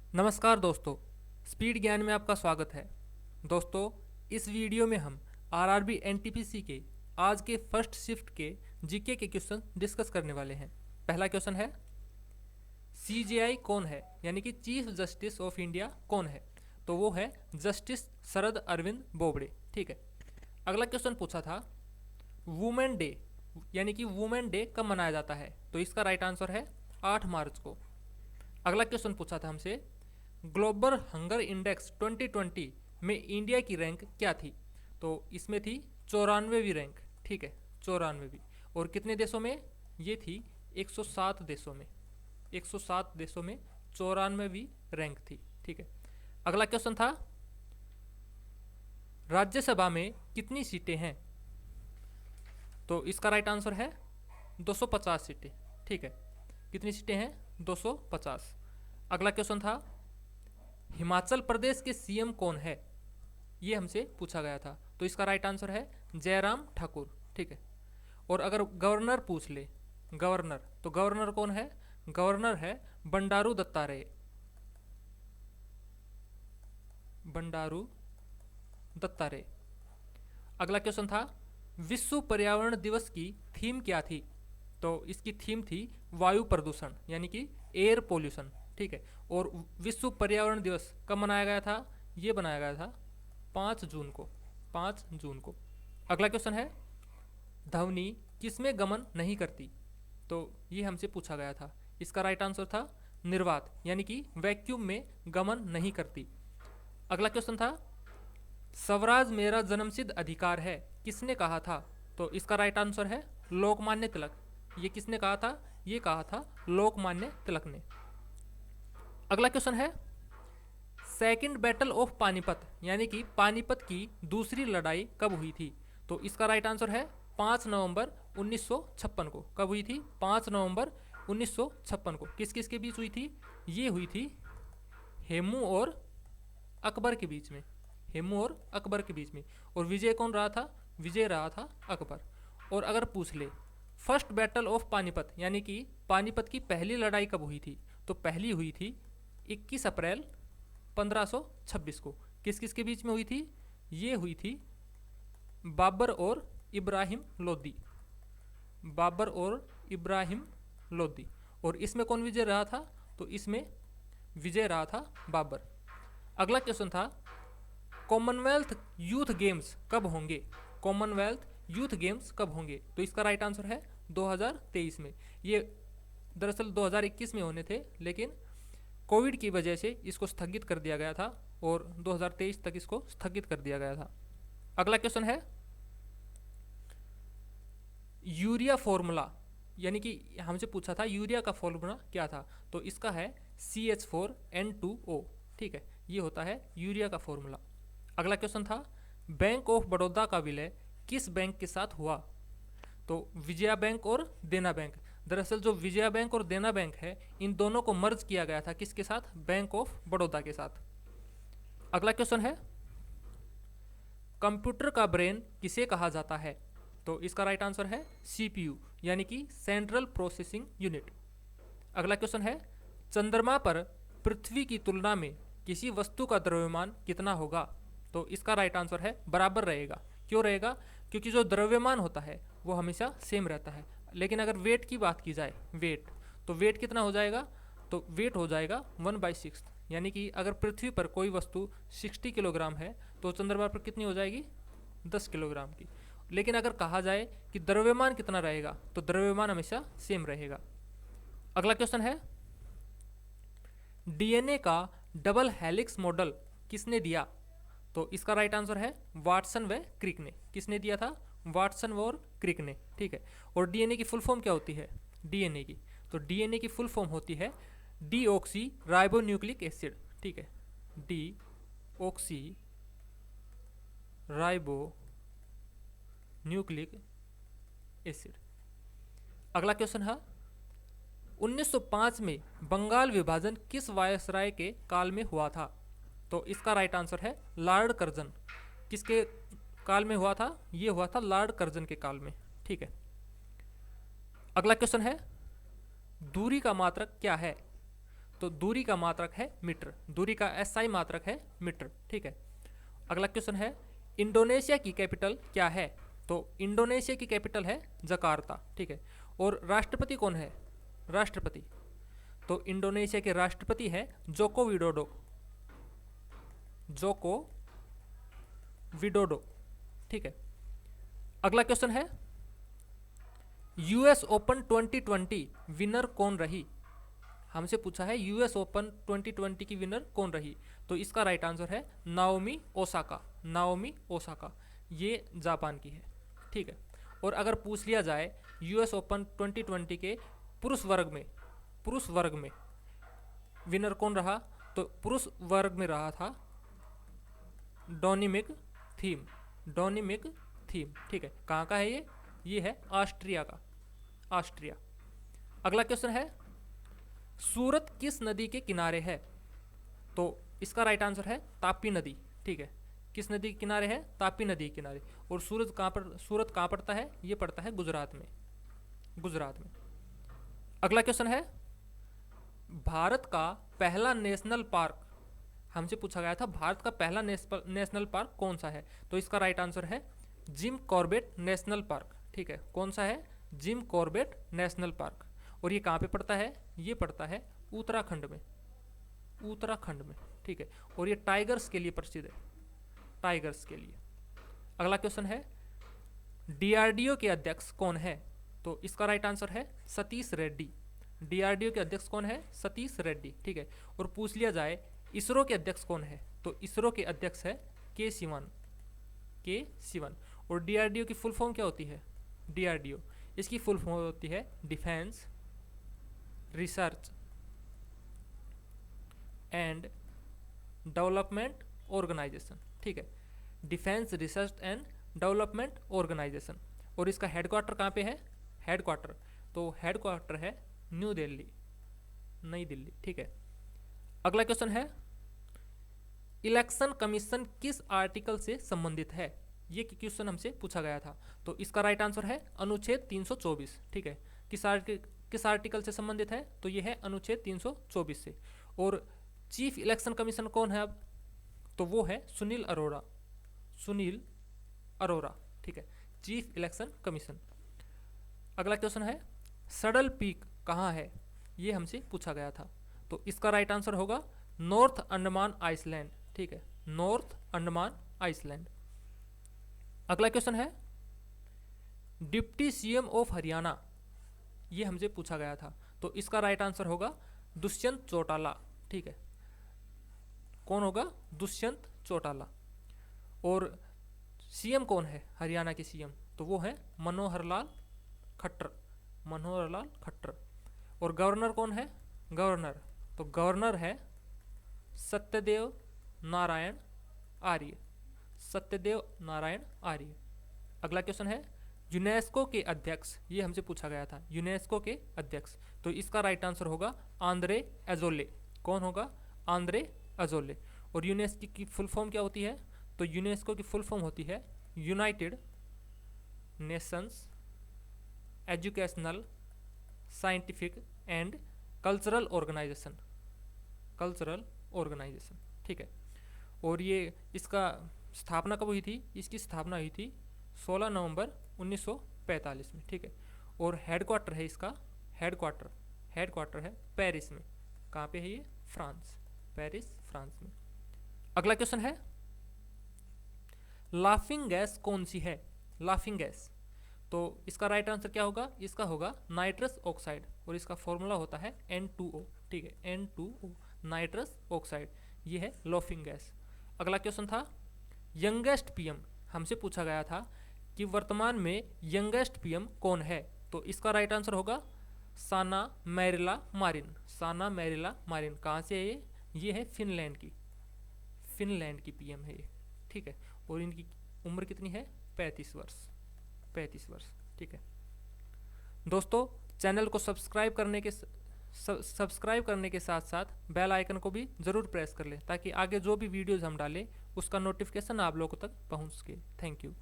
नमस्कार दोस्तों, स्पीड ज्ञान में आपका स्वागत है। दोस्तों, इस वीडियो में हम आरआरबी एनटीपीसी के आज के फर्स्ट शिफ्ट के जीके के क्वेश्चन डिस्कस करने वाले हैं। पहला क्वेश्चन है, सीजेआई कौन है, यानी कि चीफ जस्टिस ऑफ इंडिया कौन है? तो वो है जस्टिस शरद अरविंद बोबड़े। ठीक है। अगला क्वेश्चन पूछा था, वुमेन डे यानी कि वुमेन डे कब मनाया जाता है? तो इसका राइट आंसर है 8 मार्च को। अगला क्वेश्चन पूछा था हमसे, ग्लोबल हंगर इंडेक्स 2020 में इंडिया की रैंक क्या थी? तो इसमें थी 94वीं रैंक। ठीक है, 94वीं। और कितने देशों में ये थी? 107 देशों में। 107 देशों में 94वीं रैंक थी। ठीक है। अगला क्वेश्चन था, राज्यसभा में कितनी सीटें हैं? तो इसका राइट आंसर है 250 सीटें। ठीक है, कितनी सीटें हैं? 250। अगला क्वेश्चन था, हिमाचल प्रदेश के सीएम कौन है? ये हमसे पूछा गया था। तो इसका राइट आंसर है जयराम ठाकुर। ठीक है। और अगर गवर्नर पूछ ले, गवर्नर, तो गवर्नर कौन है? गवर्नर है बंडारू दत्तात्रेय। बंडारू दत्तात्रेय। अगला क्वेश्चन था, विश्व पर्यावरण दिवस की थीम क्या थी? तो इसकी थीम थी वायु प्रदूषण, यानी कि एयर पोल्यूशन। ठीक है। और विश्व पर्यावरण दिवस कब मनाया गया था? ये बनाया गया था 5 जून को। 5 जून को। अगला क्वेश्चन है, ध्वनि किसमें गमन नहीं करती? तो ये हमसे पूछा गया था। इसका राइट आंसर था निर्वात, यानी कि वैक्यूम में गमन नहीं करती। अगला क्वेश्चन था, स्वराज मेरा जन्मसिद्ध अधिकार है, किसने कहा था? तो इसका राइट आंसर है लोकमान्य तिलक। ये किसने कहा था? ये कहा था लोकमान्य तिलक ने। अगला क्वेश्चन है, सेकंड बैटल ऑफ पानीपत यानी कि पानीपत की दूसरी लड़ाई कब हुई थी? तो इसका राइट आंसर है 5 नवंबर 1956 को। कब हुई थी? 5 नवंबर 1956 को। किस किस के बीच हुई थी? ये हुई थी हेमू और अकबर के बीच में। हेमू और अकबर के बीच में। और विजय कौन रहा था? विजय रहा था अकबर। और अगर पूछ ले, फर्स्ट बैटल ऑफ पानीपत यानी कि पानीपत की पहली लड़ाई कब हुई थी? तो पहली हुई थी 21 अप्रैल 1526 को। किस किस के बीच में हुई थी? ये हुई थी बाबर और इब्राहिम लोदी। बाबर और इब्राहिम लोदी। और इसमें कौन विजय रहा था? तो इसमें विजय रहा था बाबर। अगला क्वेश्चन था, कॉमनवेल्थ यूथ गेम्स कब होंगे? कॉमनवेल्थ यूथ गेम्स कब होंगे? तो इसका राइट आंसर है 2023 में। ये दरअसल 2021 में होने थे, लेकिन कोविड की वजह से इसको स्थगित कर दिया गया था और 2023 तक इसको स्थगित कर दिया गया था। अगला क्वेश्चन है, यूरिया फॉर्मूला यानी कि हमसे पूछा था यूरिया का फॉर्मूला क्या था? तो इसका है CH4N2O। ठीक है, ये होता है यूरिया का फॉर्मूला। अगला क्वेश्चन था, बैंक ऑफ बड़ौदा का विलय किस बैंक के साथ हुआ? तो विजया बैंक और देना बैंक। दरअसल जो विजया बैंक और देना बैंक है, इन दोनों को मर्ज किया गया था। किसके साथ? बैंक ऑफ बड़ौदा के साथ। अगला क्वेश्चन है, कंप्यूटर का ब्रेन किसे कहा जाता है? तो इसका राइट आंसर है CPU यानी कि सेंट्रल प्रोसेसिंग यूनिट। अगला क्वेश्चन है, चंद्रमा पर पृथ्वी की तुलना में किसी वस्तु का द्रव्यमान कितना होगा? तो इसका राइट आंसर है बराबर रहेगा। क्यों रहेगा? क्योंकि जो द्रव्यमान होता है वो हमेशा सेम रहता है। लेकिन अगर वेट की बात की जाए, वेट, तो वेट कितना हो जाएगा? तो वेट हो जाएगा 1/6। यानी कि अगर पृथ्वी पर कोई वस्तु 60 किलोग्राम है तो चंद्रमा पर कितनी हो जाएगी? 10 किलोग्राम की। लेकिन अगर कहा जाए कि द्रव्यमान कितना रहेगा, तो द्रव्यमान हमेशा सेम रहेगा। अगला क्वेश्चन है, DNA का डबल हेलिक्स मॉडल किसने दिया? तो इसका राइट आंसर है वाटसन व क्रिक ने। किसने दिया था? वाटसन और क्रिक ने। ठीक है। और DNA की फुल फॉर्म क्या होती है? DNA की, तो DNA की फुल फॉर्म होती है डीऑक्सी राइबोन्यूक्लिक एसिड। ठीक है, डीऑक्सी राइबो न्यूक्लिक एसिड। अगला क्वेश्चन है, 1905 में बंगाल विभाजन किस वायसराय के काल में हुआ था? तो इसका राइट आंसर है लॉर्ड कर्जन। किसके काल में हुआ था? ये हुआ था लॉर्ड कर्जन के काल में। ठीक है। अगला क्वेश्चन है, दूरी का मात्रक क्या है? तो दूरी का मात्रक है मीटर, दूरी का एसआई मात्रक है मीटर। ठीक है, अगला क्वेश्चन है इंडोनेशिया की कैपिटल क्या है? तो इंडोनेशिया की कैपिटल है जकार्ता। ठीक है, और राष्ट्रपति कौन है? राष्ट्रपति, तो इंडोनेशिया के राष्ट्रपति है जोको विडोडो, जोको विडोडो। ठीक है, अगला क्वेश्चन है यूएस ओपन 2020 विनर कौन रही? हमसे पूछा है यूएस ओपन 2020 की विनर कौन रही? तो इसका राइट आंसर है नाओमी ओसाका, नाओमी ओसाका, ये जापान की है। ठीक है, और अगर पूछ लिया जाए यूएस ओपन 2020 के पुरुष वर्ग में विनर कौन रहा? तो पुरुष वर्ग में रहा था डोमिनिक थीम, डोमिनिक थीम। ठीक है, कहाँ का है ये है ऑस्ट्रिया का, ऑस्ट्रिया। अगला क्वेश्चन है सूरत किस नदी के किनारे है? तो इसका राइट आंसर है तापी नदी। ठीक है, किस नदी के किनारे है? तापी नदी के किनारे। और सूरत कहाँ पड़ता है? ये पड़ता है गुजरात में, गुजरात में। अगला क्वेश्चन है भारत का पहला नेशनल पार्क, हमसे पूछा गया था भारत का पहला नेशनल पार्क कौन सा है? तो इसका राइट आंसर है जिम कॉर्बेट नेशनल पार्क। ठीक है, कौन सा है? Jim Corbett national park. और ये कहाँ पे पड़ता है? ये पड़ता है उत्तराखंड में, उत्तराखंड में। ठीक है, और ये टाइगर्स के लिए प्रसिद्ध है, टाइगर्स के लिए। अगला क्वेश्चन है डीआरडीओ के अध्यक्ष कौन है? तो इसका राइट आंसर है सतीश रेड्डी। डीआरडीओ के अध्यक्ष कौन है? सतीश रेड्डी। ठीक है, और पूछ लिया जाए इसरो के अध्यक्ष कौन है? तो इसरो के अध्यक्ष है के सिवन, के सिवन। और डीआरडीओ की फुल फॉर्म क्या होती है? डीआरडीओ, इसकी फुल फॉर्म होती है defence research and development organisation. ठीक है, defence research and development organisation. और इसका हेडक्वार्टर कहाँ पे है? हेडक्वार्टर, तो हेडक्वार्टर है न्यू दिल्ली, नई दिल्ली। ठीक है, अगला क्वेश्चन है इलेक्शन कमीशन किस आर्टिकल से संबंधित है? ये क्वेश्चन हमसे पूछा गया था। तो इसका राइट आंसर है अनुच्छेद 324। ठीक है, किस आर्टिकल से संबंधित है? तो ये है अनुच्छेद 324 से। और चीफ इलेक्शन कमीशन कौन है अब? तो वो है सुनील अरोड़ा, सुनील अरोड़ा। ठीक है, चीफ इलेक्शन कमीशन। अगला क्वेश्चन है सडल पीक कहाँ है? ये हमसे पूछा गया था। तो इसका राइट आंसर होगा नॉर्थ अंडमान आइसलैंड। ठीक है, नॉर्थ अंडमान आइसलैंड। अगला क्वेश्चन है डिप्टी सीएम ऑफ हरियाणा, ये हमसे पूछा गया था। तो इसका राइट आंसर होगा दुष्यंत चौटाला। ठीक है, कौन होगा? दुष्यंत चौटाला। और सीएम कौन है हरियाणा के सीएम? तो वो है मनोहर लाल खट्टर, मनोहर लाल खट्टर। और गवर्नर कौन है? गवर्नर, तो गवर्नर है सत्यदेव नारायण आर्य, सत्यदेव नारायण आर्य। अगला क्वेश्चन है यूनेस्को के अध्यक्ष, ये हमसे पूछा गया था, यूनेस्को के अध्यक्ष। तो इसका राइट आंसर होगा आंद्रे एजोले। कौन होगा? Andre Azoulay. और यूनेस्को की फुल फॉर्म क्या होती है? तो यूनेस्को की फुल फॉर्म होती है United Nations educational scientific and cultural organisation, cultural organisation. ठीक है, और ये इसका स्थापना कब हुई थी? इसकी स्थापना हुई थी 16 नवंबर 1945 में। ठीक है, और हेडक्वार्टर है इसका, हेडक्वार्टर है पेरिस में। कहाँ पे है ये? फ्रांस, पेरिस फ्रांस में। अगला क्वेश्चन है लाफिंग गैस कौन सी है? लाफिंग गैस, तो इसका राइट आंसर क्या होगा? इसका होगा नाइट्रस ऑक्साइड, और इसका फॉर्मूला होता है N2O। ठीक है, N2O, नाइट्रस ऑक्साइड, ये है लाफिंग गैस। अगला क्वेश्चन था यंगेस्ट पीएम, हमसे पूछा गया था कि वर्तमान में यंगेस्ट पीएम कौन है? तो इसका राइट आंसर होगा साना मैरिला मारिन, साना मैरिला मारिन। कहाँ से है ये? ये है फिनलैंड की, फिनलैंड की पीएम है ये। ठीक है, और इनकी उम्र कितनी है? 35 वर्ष, 35 वर्ष। ठीक है दोस्तों, चैनल को सब्सक्राइब करने के साथ साथ बेल आइकन को भी ज़रूर प्रेस कर लें, ताकि आगे जो भी वीडियोज़ हम डालें उसका नोटिफिकेशन आप लोगों तक पहुंच सके। Thank you.